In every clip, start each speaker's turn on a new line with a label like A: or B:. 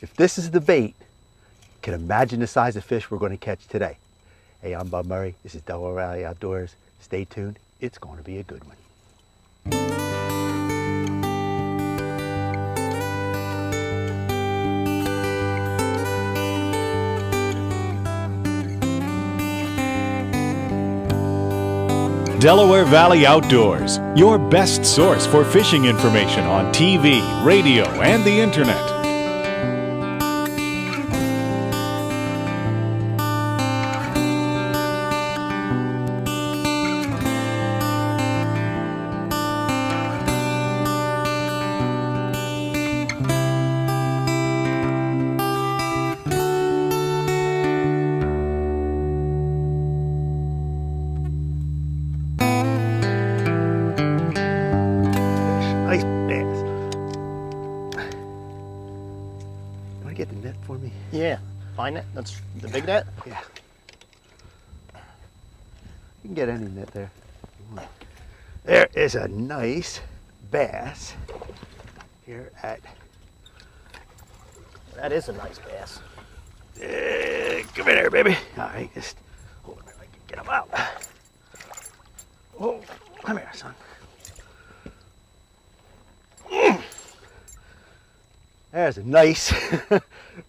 A: If this is the bait, you can imagine the size of fish we're going to catch today. Hey, I'm Bob Murray. This is Delaware Valley Outdoors. Stay tuned. It's going to be a good one.
B: Delaware Valley Outdoors, your best source for fishing information on TV, radio, and the internet.
A: Nice bass. You want to get the net for me?
C: Yeah, fine net. That's the big net.
A: Yeah. You can get any net there. There is a nice bass here at.
C: That is a nice bass.
A: Come in here, baby. All right, just hold him if I can get him out. Oh, come here, son. There's a nice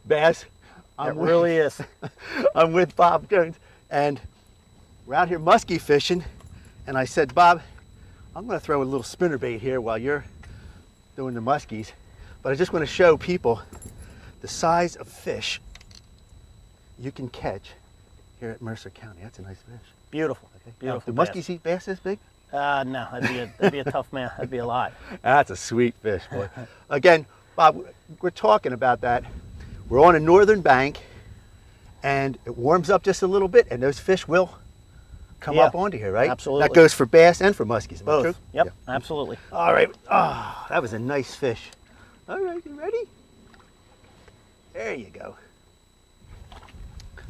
A: bass.
C: It really is.
A: I'm with Bob Jones, and we're out here muskie fishing. And I said, Bob, I'm going to throw a little spinnerbait here while you're doing the muskies, but I just want to show people the size of fish you can catch here at Mercer County. That's a nice fish.
C: Beautiful.
A: Okay.
C: Beautiful.
A: Do muskies eat bass this big?
C: No, that'd be a tough man. That'd be a lot.
A: That's a sweet fish, boy. Again, Bob, we're talking about that. We're on a northern bank, and it warms up just a little bit, and those fish will come up onto here, right?
C: Absolutely.
A: That goes for bass and for muskies. Am I
C: Both.
A: true?
C: Yep,
A: Yeah.
C: absolutely.
A: All right. Oh, that was a nice fish. All right, you ready? There you go.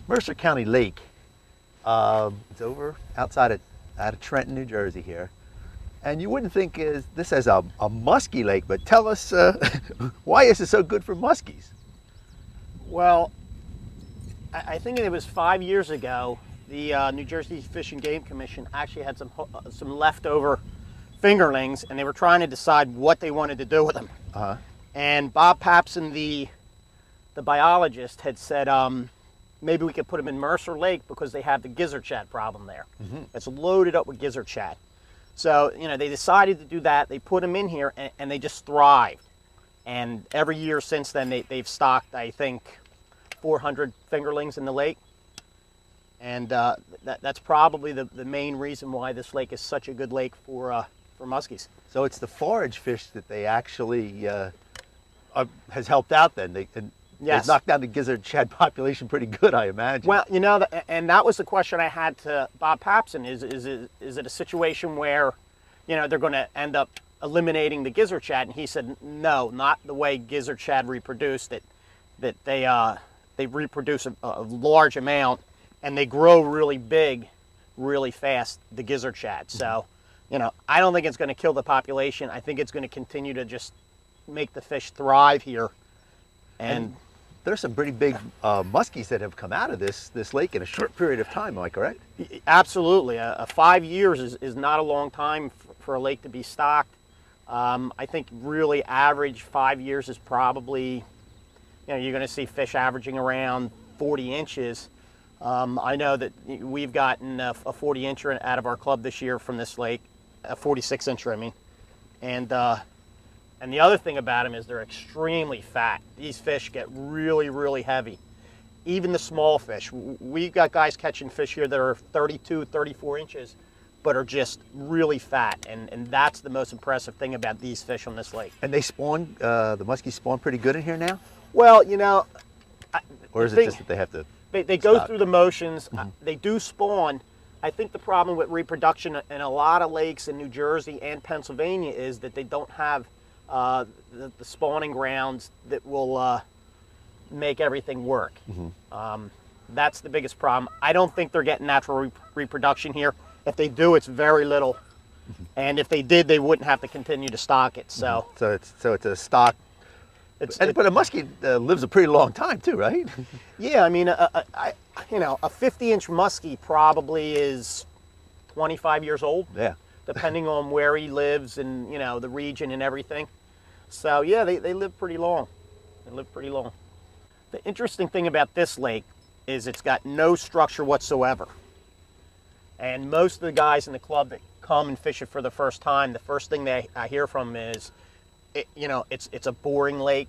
A: Mercer County Lake. It's over outside of Trenton, New Jersey here. And you wouldn't think this is a muskie lake, but tell us why is it so good for muskies?
C: Well, I think it was 5 years ago, the New Jersey Fish and Game Commission actually had some leftover fingerlings, and they were trying to decide what they wanted to do with them.
A: Uh-huh.
C: And Bob Papson, the biologist, had said maybe we could put them in Mercer Lake because they have the gizzard shad problem there. Mm-hmm. It's loaded up with gizzard shad. So, they decided to do that. They put them in here, and they just thrive. And every year since then, they've stocked, I think, 400 fingerlings in the lake. And that's probably the main reason why this lake is such a good lake for muskies.
A: So it's the forage fish that they actually has helped out then.
C: Yes.
A: They've knocked down the gizzard shad population pretty good, I imagine.
C: Well, and that was the question I had to Bob Papson, is it a situation where, they're going to end up eliminating the gizzard shad? And he said, no, not the way gizzard shad reproduce, that they reproduce a large amount, and they grow really big, really fast, the gizzard shad. So, I don't think it's going to kill the population. I think it's going to continue to just make the fish thrive here. And
A: there's some pretty big muskies that have come out of this lake in a short period of time, am I correct?
C: Absolutely. 5 years is not a long time for a lake to be stocked. I think really average 5 years is probably, you're going to see fish averaging around 40 inches. I know that we've gotten a 40 incher out of our club this year from this lake, a 46 incher, I mean. And the other thing about them is they're extremely fat. These fish get really, really heavy. Even the small fish. We've got guys catching fish here that are 32, 34 inches, but are just really fat. And that's the most impressive thing about these fish on this lake.
A: And they spawn, the muskies spawn pretty good in here now?
C: Well,
A: or is it just that they have to
C: They go through the motions. Mm-hmm. They do spawn. I think the problem with reproduction in a lot of lakes in New Jersey and Pennsylvania is that they don't have the spawning grounds that will make everything work. Mm-hmm. That's the biggest problem. I don't think they're getting natural reproduction here. If they do, it's very little. Mm-hmm. And if they did, they wouldn't have to continue to stock it. So,
A: so it's a stock. But a muskie lives a pretty long time too, right?
C: Yeah, I mean, a 50-inch muskie probably is 25 years old.
A: Yeah.
C: Depending on where he lives and, the region and everything. So yeah, they live pretty long. They live pretty long. The interesting thing about this lake is it's got no structure whatsoever. And most of the guys in the club that come and fish it for the first time, the first thing I hear from them is, it's a boring lake.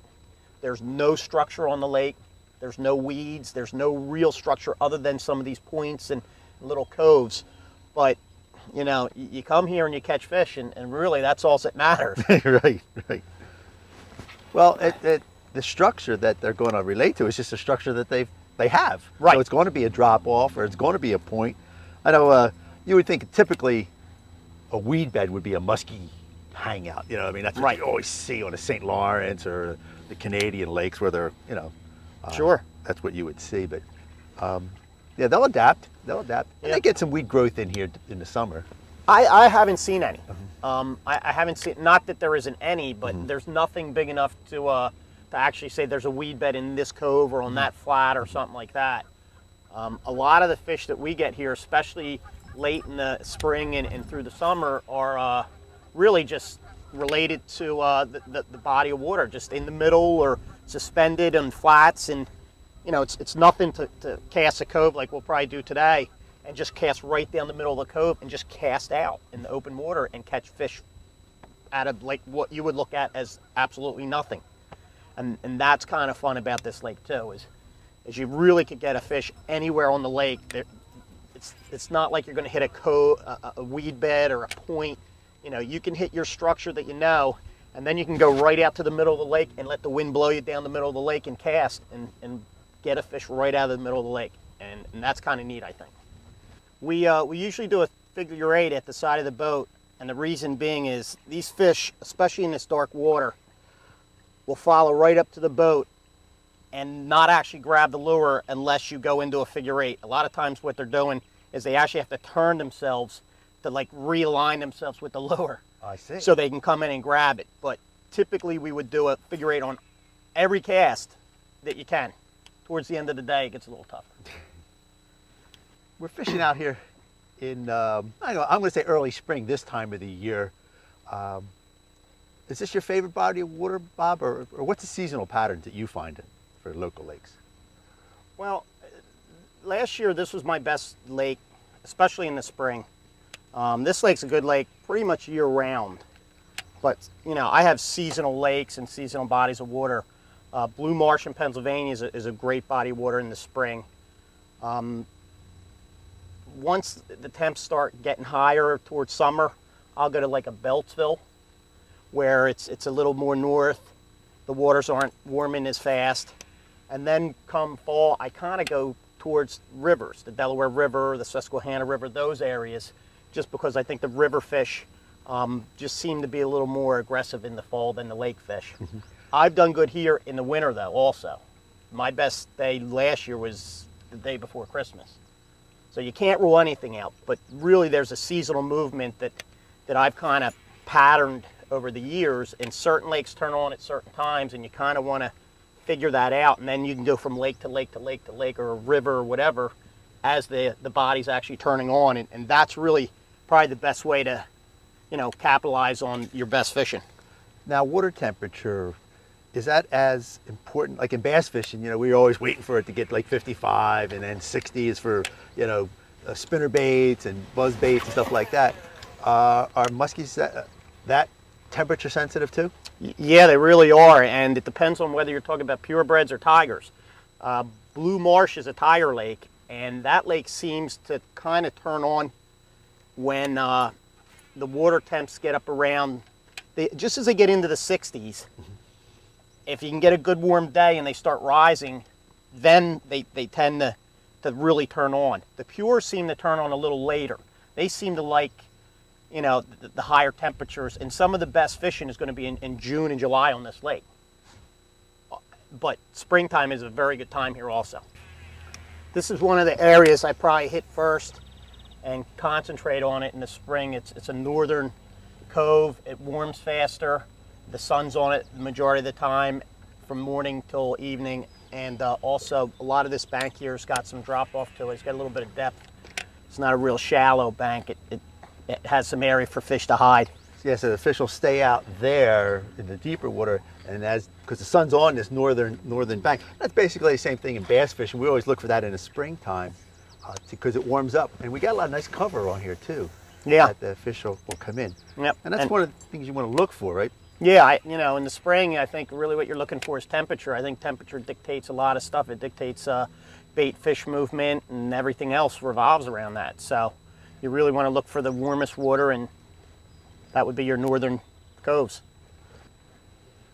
C: There's no structure on the lake. There's no weeds. There's no real structure other than some of these points and little coves. But, you come here and you catch fish, and really that's all that matters.
A: Right. Well, the structure that they're going to relate to is just a structure that they have.
C: Right.
A: So it's going to be a drop off, or it's going to be a point. I know you would think typically a weed bed would be a muskie hangout. That's what you always see on the St. Lawrence or the Canadian lakes where they're,
C: Sure.
A: That's what you would see. But yeah, they'll adapt. And they get some weed growth in here in the summer.
C: I haven't seen any. I haven't seen, not that there isn't any, but there's nothing big enough to actually say there's a weed bed in this cove or on that flat or something like that. A lot of the fish that we get here, especially late in the spring and through the summer, are really just related to the body of water, just in the middle or suspended on flats. And it's nothing to cast a cove like we'll probably do today and just cast right down the middle of the cove and just cast out in the open water and catch fish out of like what you would look at as absolutely nothing. And that's kind of fun about this lake too, is you really could get a fish anywhere on the lake. It's not like you're going to hit a weed bed or a point. You can hit your structure that and then you can go right out to the middle of the lake and let the wind blow you down the middle of the lake and cast and get a fish right out of the middle of the lake. And that's kind of neat, I think. We usually do a figure 8 at the side of the boat, and the reason being is these fish, especially in this dark water, will follow right up to the boat and not actually grab the lure unless you go into a figure 8. A lot of times what they're doing is they actually have to turn themselves to realign themselves with the lure.
A: I see.
C: So they can come in and grab it. But typically we would do a figure 8 on every cast that you can. Towards the end of the day, it gets a little tougher.
A: We're fishing out here in, I'm going to say early spring this time of the year. Is this your favorite body of water, Bob, or what's the seasonal patterns that you find for local lakes?
C: Well, last year this was my best lake, especially in the spring. This lake's a good lake pretty much year round, but I have seasonal lakes and seasonal bodies of water. Blue Marsh in Pennsylvania is a great body of water in the spring. Once the temps start getting higher towards summer, I'll go to like a Beltsville, where it's a little more north. The waters aren't warming as fast. And then come fall, I kind of go towards rivers, the Delaware River, the Susquehanna River, those areas, just because I think the river fish just seem to be a little more aggressive in the fall than the lake fish. I've done good here in the winter though also. My best day last year was the day before Christmas. So you can't rule anything out, but really there's a seasonal movement that I've kind of patterned over the years, and certain lakes turn on at certain times, and you kind of want to figure that out, and then you can go from lake to lake to lake to lake or a river or whatever as the body's actually turning on, and that's really probably the best way to capitalize on your best fishing.
A: Now, water temperature, is that as important? Like in bass fishing, we're always waiting for it to get like 55, and then 60 is for, spinner baits and buzz baits and stuff like that. Are muskies that temperature sensitive too?
C: Yeah, they really are, and it depends on whether you're talking about purebreds or tigers. Blue Marsh is a tiger lake, and that lake seems to kind of turn on when the water temps get up around, just as they get into the 60s. If you can get a good warm day and they start rising, then they tend to really turn on. The pures seem to turn on a little later. They seem to like, the higher temperatures, and some of the best fishing is going to be in June and July on this lake. But springtime is a very good time here also. This is one of the areas I probably hit first and concentrate on it in the spring. It's a northern cove. It warms faster. The sun's on it the majority of the time. from morning till evening. And also, a lot of this bank here has got some drop off to it. It's got a little bit of depth. It's not a real shallow bank. It has some area for fish to hide.
A: Yeah, so the fish will stay out there in the deeper water, and because the sun's on this northern bank. That's basically the same thing in bass fishing. We always look for that in the springtime because it warms up, and we got a lot of nice cover on here too.
C: Yeah,
A: that the fish will come in.
C: Yep,
A: and that's one of the things you want to look for, right?
C: Yeah, in the spring, I think really what you're looking for is temperature. I think temperature dictates a lot of stuff. It dictates bait fish movement, and everything else revolves around that. So you really want to look for the warmest water, and that would be your northern coves.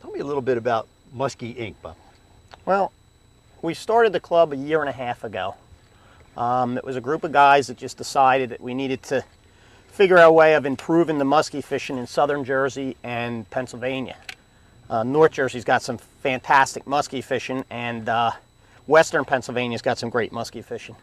A: Tell me a little bit about Muskie Inc, Bob.
C: Well, we started the club a year and a half ago. It was a group of guys that just decided that we needed to figure out a way of improving the muskie fishing in southern Jersey and Pennsylvania. North Jersey's got some fantastic muskie fishing, and western Pennsylvania's got some great muskie fishing.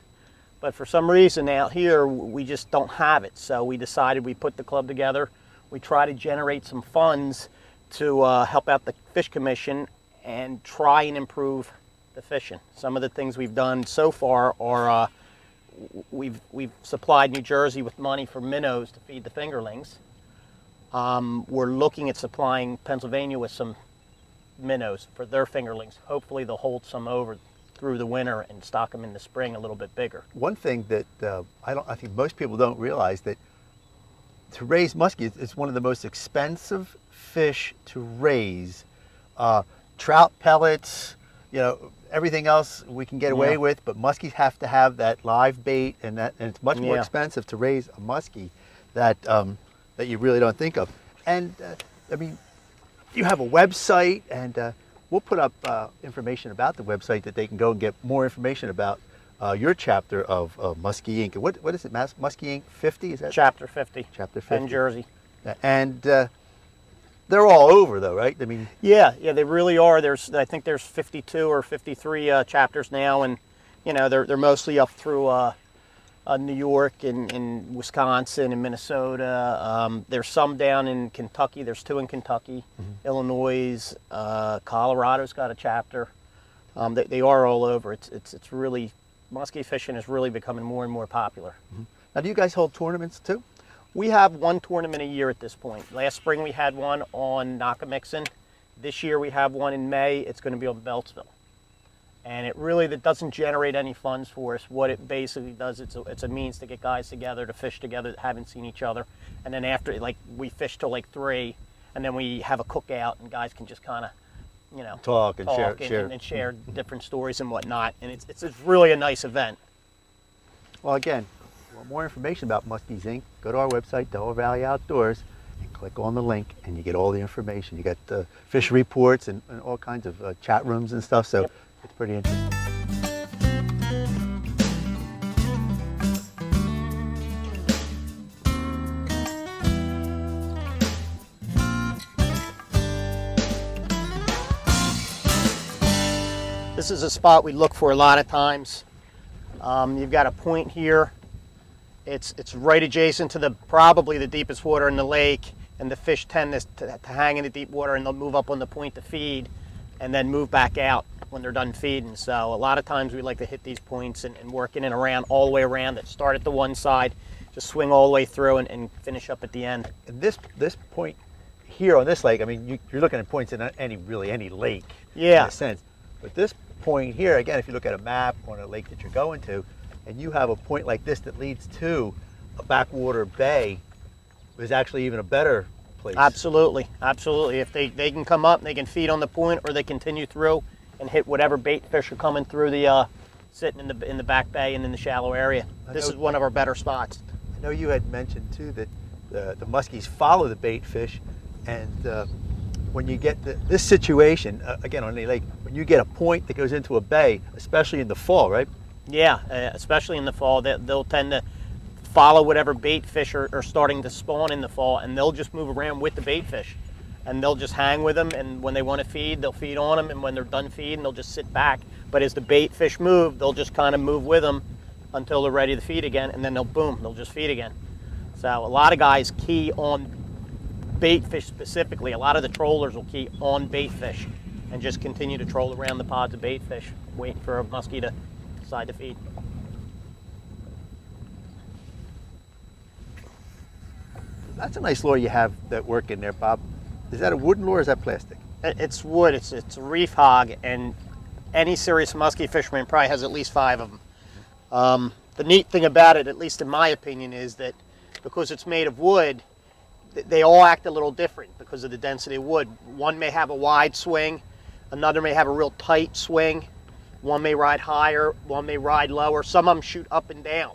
C: But for some reason out here, we just don't have it. So we decided we put the club together. We try to generate some funds to help out the Fish Commission and try and improve the fishing. Some of the things we've done so far are we've supplied New Jersey with money for minnows to feed the fingerlings. We're looking at supplying Pennsylvania with some minnows for their fingerlings. Hopefully they'll hold some over through the winter and stock them in the spring a little bit bigger.
A: One thing that I think most people don't realize, that to raise muskie is one of the most expensive fish to raise. Trout pellets, everything else we can get away with, but muskies have to have that live bait, and it's much more expensive to raise a muskie that you really don't think of. And you have a website, and we'll put up information about the website that they can go and get more information about your chapter of Muskie Inc. What is it, Muskie Inc. 50? Is that
C: Chapter 50.
A: Chapter 50.
C: Penn, Jersey.
A: And they're all over, though, right?
C: Yeah, they really are. I think there's 52 or 53 chapters now, and they're mostly up through New York and Wisconsin and Minnesota. There's some down in Kentucky. There's 2 in Kentucky. Illinois, Colorado's got a chapter. They are all over. It's really, muskie fishing is really becoming more and more popular.
A: Now, do you guys hold tournaments too?
C: We have one tournament a year at this point. Last spring we had one on Nockamixon. This year we have one in May. It's going to be on Beltsville. And that doesn't generate any funds for us. What it basically does, it's a means to get guys together, to fish together that haven't seen each other. And then after, we fish till 3, and then we have a cookout, and guys can just kind of,
A: talk and
C: share different stories and whatnot. And it's really a nice event.
A: Well, again, for more information about Muskies Inc., go to our website, Delaware Valley Outdoors, and click on the link, and you get all the information. You get fish reports and all kinds of chat rooms and stuff, so it's pretty interesting.
C: This is a spot we look for a lot of times. You've got a point here. It's right adjacent to probably the deepest water in the lake, and the fish tend to hang in the deep water, and they'll move up on the point to feed and then move back out when they're done feeding. So a lot of times we like to hit these points and work in and around, all the way around, that start at the one side, just swing all the way through and finish up at the end.
A: And this point here on this lake, you're looking at points in any lake, in a sense. But this point here, again, if you look at a map on a lake that you're going to, and you have a point like this that leads to a backwater bay, is actually even a better place.
C: Absolutely. If they can come up, they can feed on the point, or they continue through and hit whatever bait fish are coming through sitting in the back bay and in the shallow area. This is one of our better spots.
A: I know you had mentioned too that the muskies follow the bait fish, and when you get this situation, again on the lake, when you get a point that goes into a bay, especially in the fall, right?
C: Yeah, especially in the fall, they'll tend to follow whatever bait fish are starting to spawn in the fall, and they'll just move around with the bait fish, and they'll just hang with them, and when they want to feed, they'll feed on them, and when they're done feeding, they'll just sit back. But as the bait fish move, they'll just kind of move with them until they're ready to feed again, and then they'll just feed again. So a lot of guys key on bait fish specifically. A lot of the trollers will key on bait fish, and just continue to troll around the pods of bait fish, waiting for a muskie to decide to feed.
A: That's a nice lure you have that work in there, Bob. Is that a wooden lure or is that plastic?
C: It's wood. It's a reef hog, and any serious muskie fisherman probably has at least 5 of them. The neat thing about it, at least in my opinion, is that because it's made of wood, they all act a little different because of the density of wood. One may have a wide swing, another may have a real tight swing, one may ride higher, one may ride lower, some of them shoot up and down.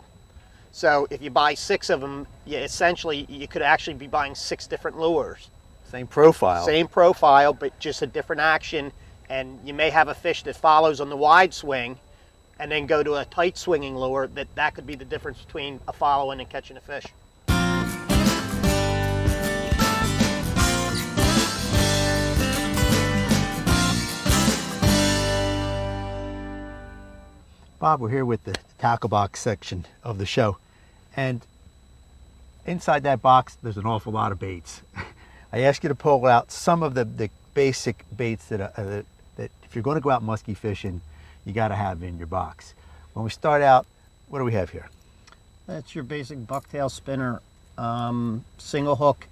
C: So if you buy 6 of them, essentially you could actually be buying 6 different lures.
A: Same profile.
C: Same profile, but just a different action, and you may have a fish that follows on the wide swing and then go to a tight swinging lure. That could be the difference between a following and catching a fish.
A: Bob, we're here with the tackle box section of the show, and inside that box there's an awful lot of baits. I asked you to pull out some of the basic baits that if you're going to go out musky fishing, you got to have in your box. When we start out, what do we have here?
C: That's your basic bucktail spinner, single hook,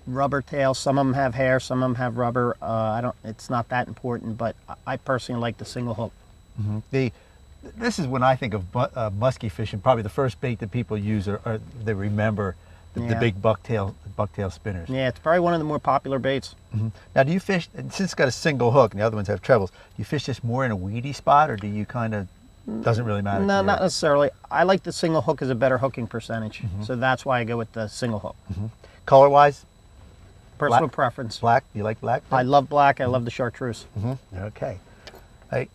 C: rubber tail. Some of them have hair, some of them have rubber. It's not that important, but I personally like the single hook.
A: Mm-hmm. This is when I think of musky fishing. Probably the first bait that people use or they remember the big bucktail spinners.
C: Yeah, it's probably one of the more popular baits.
A: Mm-hmm. Now, do you fish, and since it's got a single hook and the other ones have trebles, do you fish this more in a weedy spot, or do you kind of, doesn't really matter?
C: No, not necessarily. I like the single hook as a better hooking percentage, so that's why I go with the single hook.
A: Mm-hmm. Color-wise?
C: Personal preference.
A: Black? You like black?
C: I love black. I love the chartreuse.
A: Mm-hmm. Okay. Hey,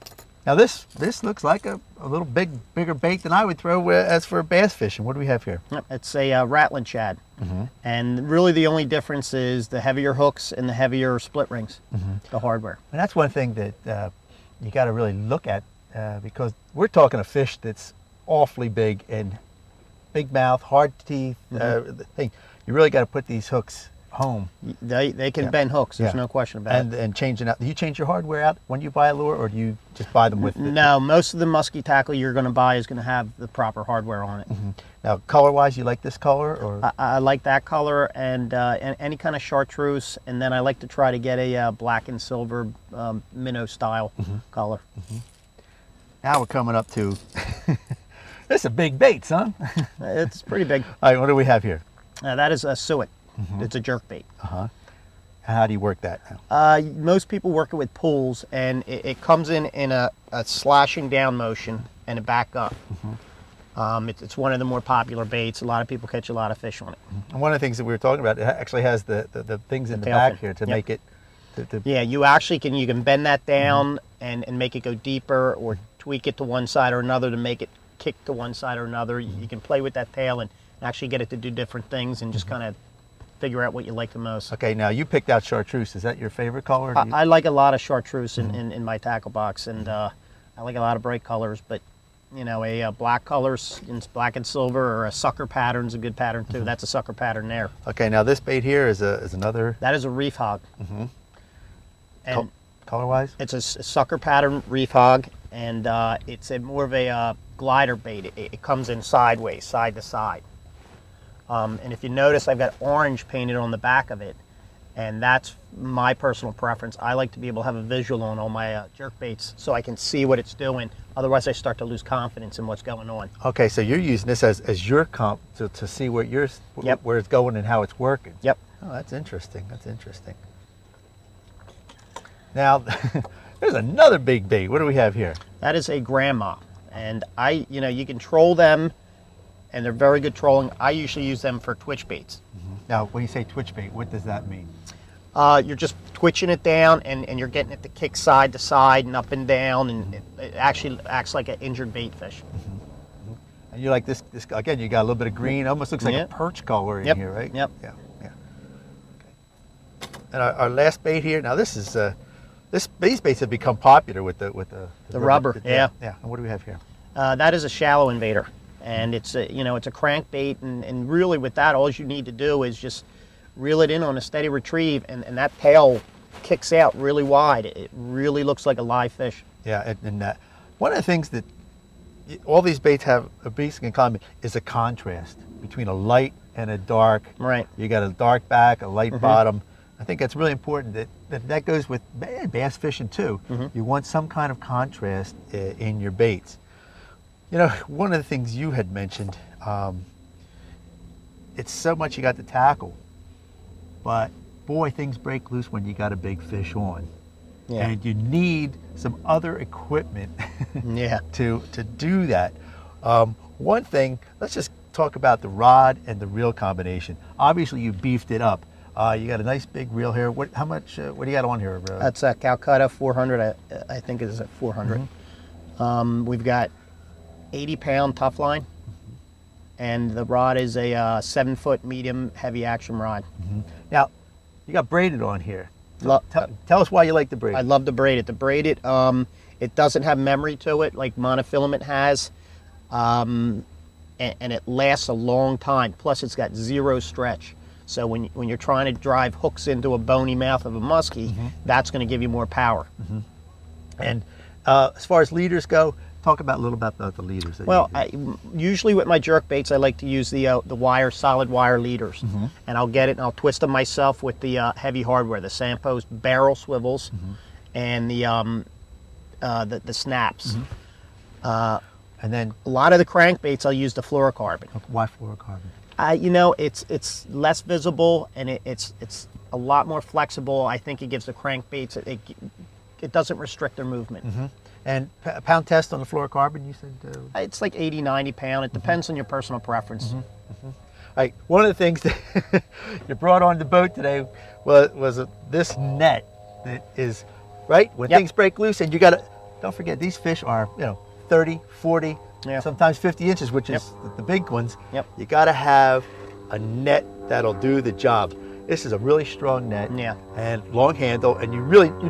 A: now this looks like a little bigger bait than I would throw as for bass fishing. What do we have here?
C: It's a rattling shad. Mm-hmm. And really the only difference is the heavier hooks and the heavier split rings, the hardware.
A: And that's one thing that you got to really look at because we're talking a fish that's awfully big and big mouth, hard teeth. Thing. You really got to put these hooks home.
C: They can bend hooks. There's no question about it.
A: And changing out. Do you change your hardware out when you buy a lure, or do you just buy them with it?
C: No, most of the musky tackle you're going to buy is going to have the proper hardware on it.
A: Mm-hmm. Now, color-wise, you like this color, or?
C: I like that color and any kind of chartreuse, and then I like to try to get a black and silver minnow style color. Mm-hmm.
A: Now we're coming up to. This is a big bait, son.
C: It's pretty big.
A: All right, what do we have here?
C: That is a suet. It's a jerk bait.
A: How do you work that now?
C: Most people work it with pulls, and it comes in a slashing down motion and a back up. It's one of the more popular baits. A lot of people catch a lot of fish on it.
A: And one of the things that we were talking about, it actually has the things in the back here to make it.
C: Yeah, you actually can bend that down and make it go deeper, or tweak it to one side or another to make it kick to one side or another. You can play with that tail and actually get it to do different things and just kind of figure out what you like the most.
A: Okay, now you picked out chartreuse. Is that your favorite color?
C: I like a lot of chartreuse in my tackle box, and I like a lot of bright colors, but you know, a black colors, black and silver, or a sucker pattern's a good pattern too. That's a sucker pattern there.
A: Okay, now this bait here is another.
C: That is a reef hog. And
A: color-wise?
C: it's a sucker pattern reef hog, and it's more of a glider bait. It comes in sideways, side to side. And if you notice, I've got orange painted on the back of it, and that's my personal preference. I like to be able to have a visual on all my jerk baits so I can see what it's doing. Otherwise, I start to lose confidence in what's going on.
A: Okay, so you're using this as your comp to see where where it's going and how it's working.
C: Yep.
A: Oh, that's interesting. That's interesting. Now, there's another big bait. What do we have here?
C: That is a grandma, and you can troll them, and they're very good trolling. I usually use them for twitch baits.
A: Now, when you say twitch bait, what does that mean?
C: You're just twitching it down, and you're getting it to kick side to side and up and down, and it actually acts like an injured bait fish.
A: And you like this again, you got a little bit of green, almost looks like a perch color in here, right?
C: Yep.
A: Yeah. Okay. And our last bait here, now this is, these baits have become popular with the
C: rubber. Yeah.
A: And what do we have here?
C: That is a shallow invader, and it's a crankbait, and really with that, all you need to do is just reel it in on a steady retrieve, and that tail kicks out really wide. It really looks like a live fish.
A: Yeah, and one of the things that all these baits have a basic in common is a contrast between a light and a dark.
C: Right.
A: You got a dark back, a light bottom. I think that's really important. That goes with bass fishing too. You want some kind of contrast in your baits. You know, one of the things you had mentioned, it's so much you got to tackle, but boy, things break loose when you got a big fish on.
C: Yeah.
A: And you need some other equipment
C: Yeah.
A: to do that. One thing, let's just talk about the rod and the reel combination. Obviously, you beefed it up. You got a nice big reel here. What do you got on here?
C: That's a Calcutta 400. I think it is at 400. We've got 80-pound tough line, and the rod is a 7-foot medium heavy action rod.
A: Now, you got braided on here.
C: Lo-
A: Tell us why you like the braid.
C: I love to braid it. The braided, it doesn't have memory to it like monofilament has, and it lasts a long time. Plus, it's got zero stretch. So when you're trying to drive hooks into a bony mouth of a muskie, that's going to give you more power.
A: And as far as leaders go, talk about a little about the leaders. That
C: Well,
A: you
C: usually with my jerk baits, I like to use the wire, solid wire leaders, and I'll get it and I'll twist them myself with the heavy hardware, the Sampo's barrel swivels, and the snaps.
A: and then
C: A lot of the crankbaits, I'll use the fluorocarbon.
A: why fluorocarbon?
C: You know, it's less visible and it's a lot more flexible. I think it gives the crankbaits, it doesn't restrict their movement.
A: And pound test on the fluorocarbon, you said?
C: It's like 80, 90 pound. It depends on your personal preference.
A: All right, one of the things that you brought on the boat today was this net that is, right, when
C: Yep.
A: things break loose, and you got to, don't forget, these fish are, 30, 40,
C: Yeah.
A: sometimes 50 inches, which
C: Yep.
A: is the big ones.
C: Yep.
A: You got to have a net that'll do the job. This is a really strong net
C: Yeah.
A: and long handle, and you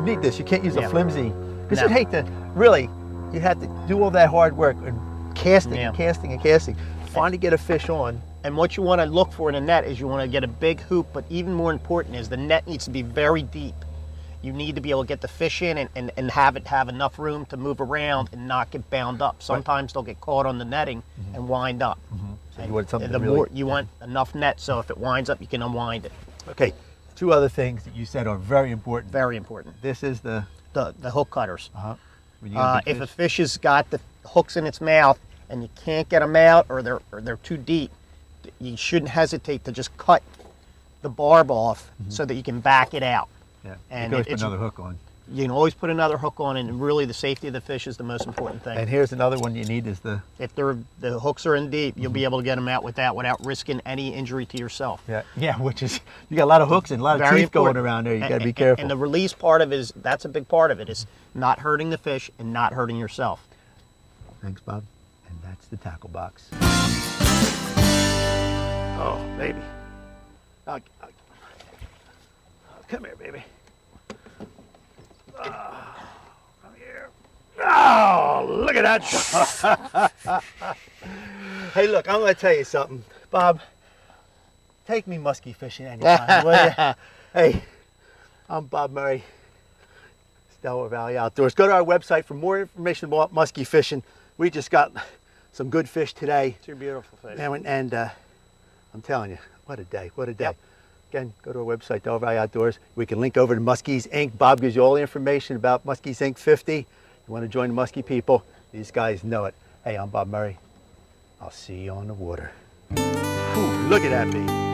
A: need this. You can't use a
C: Yeah.
A: flimsy, because
C: No.
A: you'd hate to, really, you have to do all that hard work and casting
C: Yeah.
A: and casting and casting. Finally get a fish on.
C: And what you want to look for in a net is you want to get a big hoop, but even more important is the net needs to be very deep. You need to be able to get the fish in and have it have enough room to move around and not get bound up. Sometimes they'll get caught on the netting and wind up.
A: So you want something
C: the
A: really-
C: more you want enough net so if it winds up, you can unwind it.
A: Okay, two other things that you said are very important.
C: Very important.
A: This is the
C: hook cutters.
A: when you get a big
C: If a
A: fish.
C: fish has got the hooks in its mouth and you can't get them out or they're too deep, you shouldn't hesitate to just cut the barb off so that you can back it out.
A: Yeah,
C: and
A: you can always put
C: it's-
A: another hook on.
C: You can always put another hook on, and really the safety of the fish is the most important thing.
A: And here's another one you need is the
C: If the hooks are in deep, you'll be able to get them out without risking any injury to yourself.
A: which is you got a lot of hooks and a lot of
C: Very
A: teeth going
C: important.
A: around there. You got to
C: And-
A: be careful.
C: And the release part of it that's a big part of it, is not hurting the fish and not hurting yourself.
A: Thanks, Bob. And that's the tackle box. Oh, baby. Come here, baby. Come here. Oh, look at that. Hey, look, I'm going to tell you something. Bob, take me musky fishing anytime, will you? Hey, I'm Bob Murray, Delaware Valley Outdoors. Go to our website for more information about musky fishing. We just got some good fish today.
C: Two beautiful fish.
A: And I'm telling you, what a day, what a day.
C: Yep.
A: Again, go to our website, Delaware Valley Outdoors. We can link over to Muskies Inc. Bob gives you all the information about Muskies Inc. 50. You want to join the Muskie people? These guys know it. Hey, I'm Bob Murray. I'll see you on the water. Whew, look at that bait.